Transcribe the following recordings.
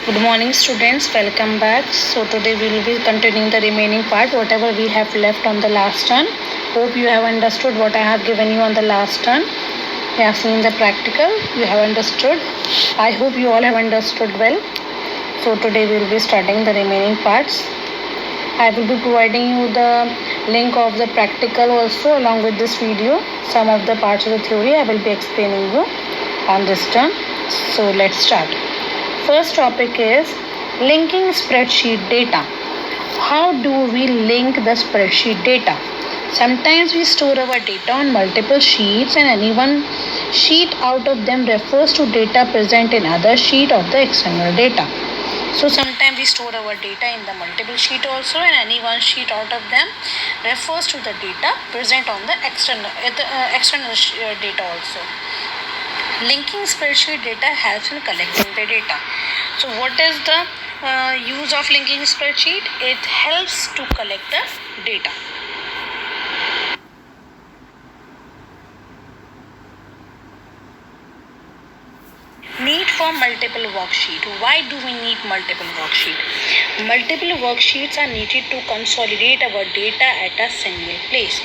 Good morning students, welcome back. So today we will be continuing the remaining part, whatever we have left on the last turn. Hope you have understood what I have given you on the last turn. You have seen the practical, you have understood. I hope you all have understood well. So today we will be studying the remaining parts. I will be providing you the link of the practical also along with this video. Some of the parts of the theory I will be explaining you on this turn. So let's start. First topic is linking spreadsheet data. How do we link the spreadsheet data? Sometimes we store our data on multiple sheets and any one sheet out of them refers to data present in other sheet of the external data. So sometimes we store our data in the multiple sheet also and any one sheet out of them refers to the data present on the external data also. Linking spreadsheet data helps in collecting the data. So what is the use of linking spreadsheet? It helps to collect the data. Need for multiple worksheet. Why do we need multiple worksheet? Multiple worksheets are needed to consolidate our data at a single place.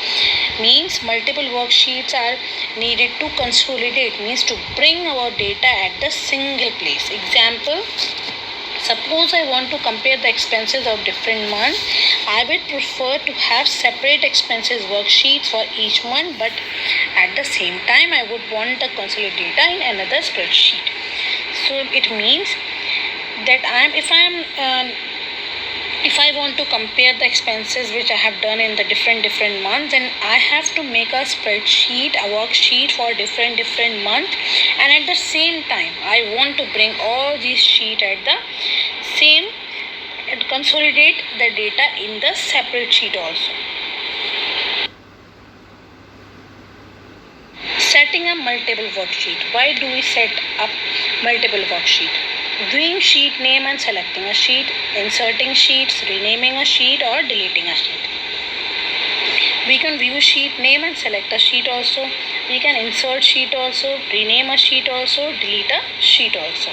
Means multiple worksheets are needed to consolidate, means to bring our data at the single place. Example, suppose I want to compare the expenses of different months. I would prefer to have separate expenses worksheets for each month, but at the same time I would want the consolidated data in another spreadsheet. So it means that if I want to compare the expenses which I have done in the different months, then I have to make a spreadsheet, a worksheet for different months, and at the same time I want to bring all these sheets at the same and consolidate the data in the separate sheet also. Setting up multiple worksheet. Why do we set up multiple worksheet? Viewing sheet name and selecting a sheet, inserting sheets, renaming a sheet or deleting a sheet. We can view sheet name and select a sheet also. We can insert sheet also, rename a sheet also, delete a sheet also.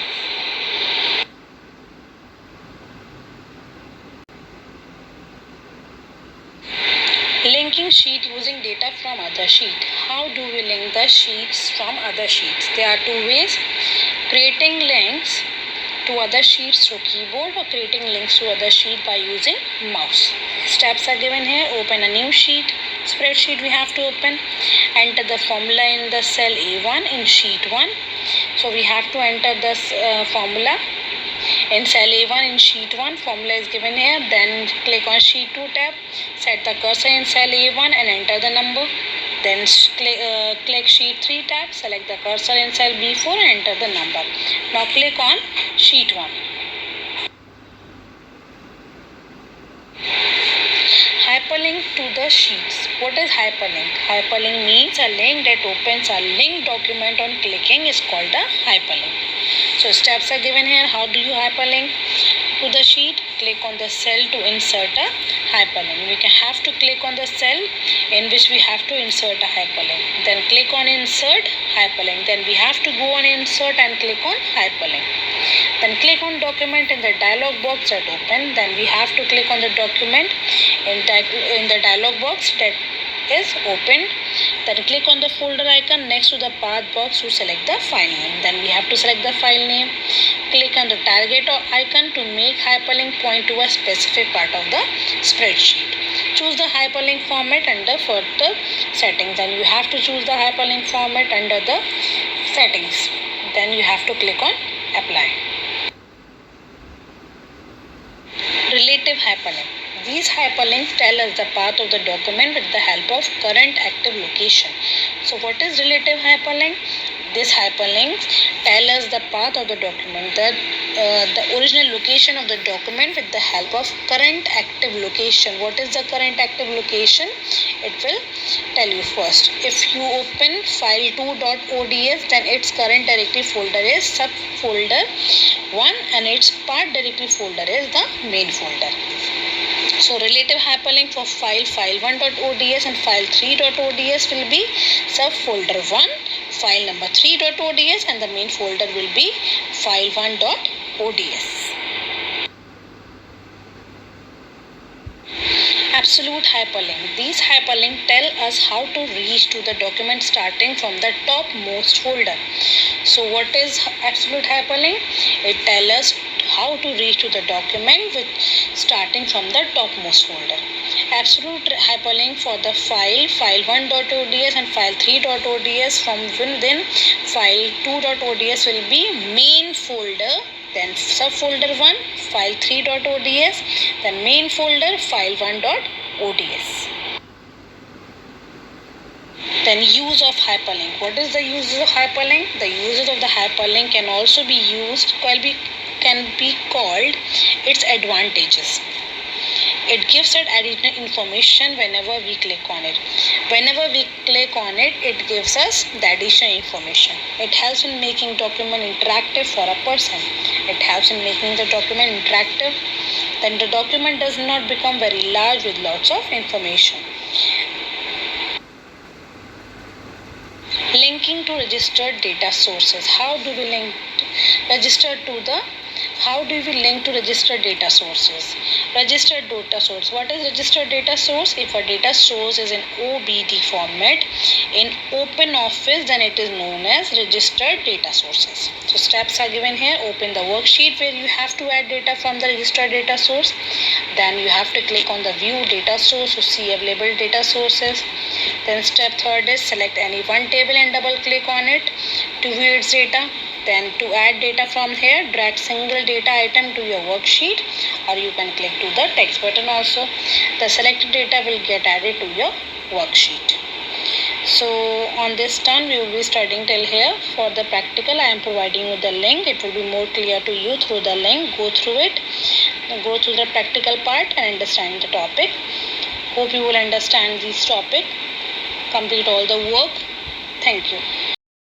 Linking sheet using data from other sheet. How do we link the sheets from other sheets? There are two ways. Creating links to other sheets through keyboard or creating links to other sheet by using mouse. Steps are given here. Open a new sheet. Spreadsheet we have to open. Enter the formula in the cell A1 in sheet 1. So we have to enter this formula in cell A1 in sheet 1. Formula is given here. Then click on sheet 2 tab. Set the cursor in cell A1 and enter the number. Then click sheet 3 tab. Select the cursor in cell B4 and enter the number. Now click on sheet 1. Hyperlink to the sheets. What is hyperlink? Hyperlink means a link that opens a linked document on clicking is called a hyperlink. So steps are given here. How do you hyperlink to the sheet? Click on the cell to insert a hyperlink. We have to click on the cell in which we have to insert a hyperlink. Then click on insert hyperlink. Then we have to go on insert and click on hyperlink. Then click on document in the dialog box that open. Then we have to click on the document in the dialog box that is opened. Then click on the folder icon next to the path box to select the file name. Then we have to select the file name. Click on the target icon to make hyperlink point to a specific part of the spreadsheet. Choose the hyperlink format under further settings. Then you have to choose the hyperlink format under the settings. Then you have to click on apply. Relative hyperlink. These hyperlinks tell us the path of the document with the help of current active location. So what is relative hyperlink? This hyperlinks tell us the path of the document, the original location of the document with the help of current active location. What is the current active location? It will tell you first. If you open file2.ods, then its current directory folder is subfolder 1 and its path directory folder is the main folder. So relative hyperlink for file1.ods and file3.ods will be subfolder 1, file number 3.ods, and the main folder will be file1.ods. absolute hyperlink. These hyperlinks tell us how to reach to the document starting from the topmost folder. So what is absolute hyperlink? It tells us how to reach to the document with starting from the topmost folder. Absolute hyperlink for the file1.ods and file3.ods. From within file2.ods will be main folder, then subfolder 1 file3.ods, then main folder file1.ods. Then use of hyperlink. What is the use of hyperlink? The uses of the hyperlink can also be used, can be called its advantages. It gives us additional information whenever we click on it. Whenever we click on it, it gives us the additional information. It helps in making document interactive for a person. It helps in making the document interactive. Then the document does not become very large with lots of information. Linking to registered data sources. How do we link to registered data sources? Registered data source. What is registered data source? If a data source is in OBD format in OpenOffice, then it is known as registered data sources. So steps are given here. Open the worksheet where you have to add data from the registered data source. Then you have to click on the view data source to see available data sources. Then step third is select any one table and double click on it to view its data. Then to add data from here, drag single data item to your worksheet, or you can click to the text button also. The selected data will get added to your worksheet. So on this turn we will be studying till here. For the practical I am providing you the link. It will be more clear to you through the link. Go through it. Go through the practical part and understand the topic. Hope you will understand this topic. Complete all the work. Thank you.